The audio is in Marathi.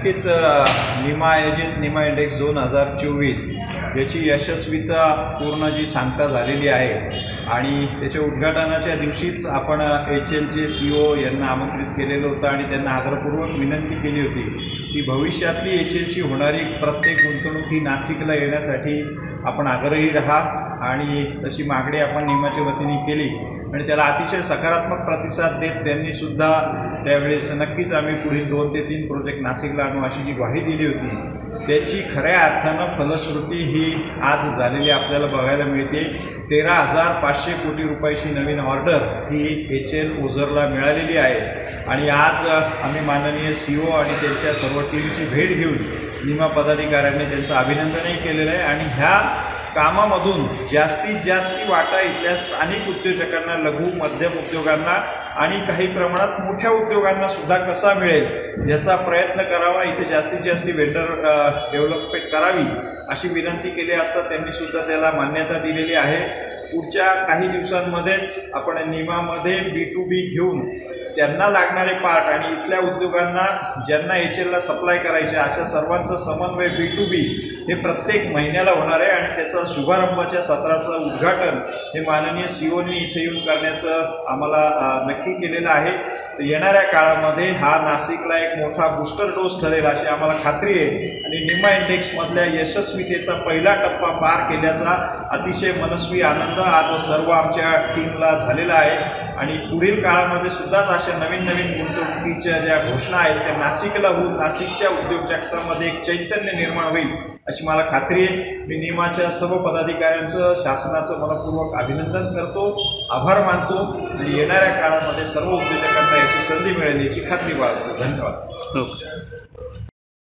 नक्कीच निमा आयोजित निमा इंडेक्स 2024 याची यशस्वीता पूर्ण जी सांगता झालेली आहे आणि त्याच्या उद्घाटनाच्या दिवशीच आपण HLचे CEO यांना आमंत्रित केलेलं होतं आणि त्यांना आदरपूर्वक विनंती केली होती की भविष्यातली HLची होणारी प्रत्येक गुंतवणूक ही नाशिकला येण्यासाठी आपण आग्रही राहा आणि तशी मागणी आपण निमाच्या वतीने केली आणि त्याला अतिशय सकारात्मक प्रतिसाद देत त्यांनी सुद्धा त्यावेळेस नक्कीच आम्ही पुढील 2 ते 3 प्रोजेक्ट नाशिकला आणू अशी जी ग्वाही दिली होती त्याची खऱ्या अर्थानं फलश्रुती ही आज झालेली आपल्याला बघायला मिळते। 13,500 कोटी रुपयाची नवीन ऑर्डर ही HL ओझरला मिळालेली आहे आणि आज आम्ही माननीय CEO आणि त्यांच्या सर्व टीमची भेट घेऊन निमा पदाधिकाऱ्यांनी त्यांचं अभिनंदनही केलेलं आहे आणि ह्या कामामधून जास्तीत जास्त वाटा इथल्या स्थानिक उद्योजकांना, लघु मध्यम उद्योगांना आणि काही प्रमाणात मोठ्या उद्योगांना सुद्धा कसा मिळेल याचा प्रयत्न करावा, इथे जास्तीत जास्त वेंडर डेव्हलपमेंट करावी अशी विनंती केली असता त्यांनी सुद्धा त्याला मान्यता दिलेली आहे। पुढच्या काही दिवसांमध्येच आपण निमामध्ये B2B घेऊन त्यांना लागणारे पार्ट आणि इथल्या उद्योगांना ज्यांना HLला सप्लाय करायचे अशा सर्वांचं समन्वय B2B हे प्रत्येक महिन्याला होणार आहे आणि त्याचा शुभारंभाच्या सत्राचं उद्घाटन हे माननीय CEOंनी इथे येऊन करण्याचं आम्हाला नक्की केलेलं आहे। तर येणाऱ्या काळामध्ये हा नाशिकला एक मोठा बूस्टर डोस ठरेल अशी आम्हाला खात्री आहे आणि निमा इंडेक्समधल्या यशस्वीतेचा पहिला टप्पा पार केल्याचा अतिशय मनस्वी आनंद आज सर्व आमच्या टीमला झालेला आहे आणि पुढील काळामध्ये सुद्धा अशा नवीन गुंतवणुकीच्या ज्या घोषणा आहेत त्या नाशिकला होऊन नाशिकच्या उद्योग जगतामध्ये एक चैतन्य निर्माण होईल अशी मला खात्री आहे। मी निमाच्या सर्व पदाधिकाऱ्यांचं, शासनाचं मनपूर्वक अभिनंदन करतो, आभार मानतो आणि येणाऱ्या काळामध्ये सर्व उद्योजकांना याची संधी मिळेल याची खात्री बाळगतो। धन्यवाद।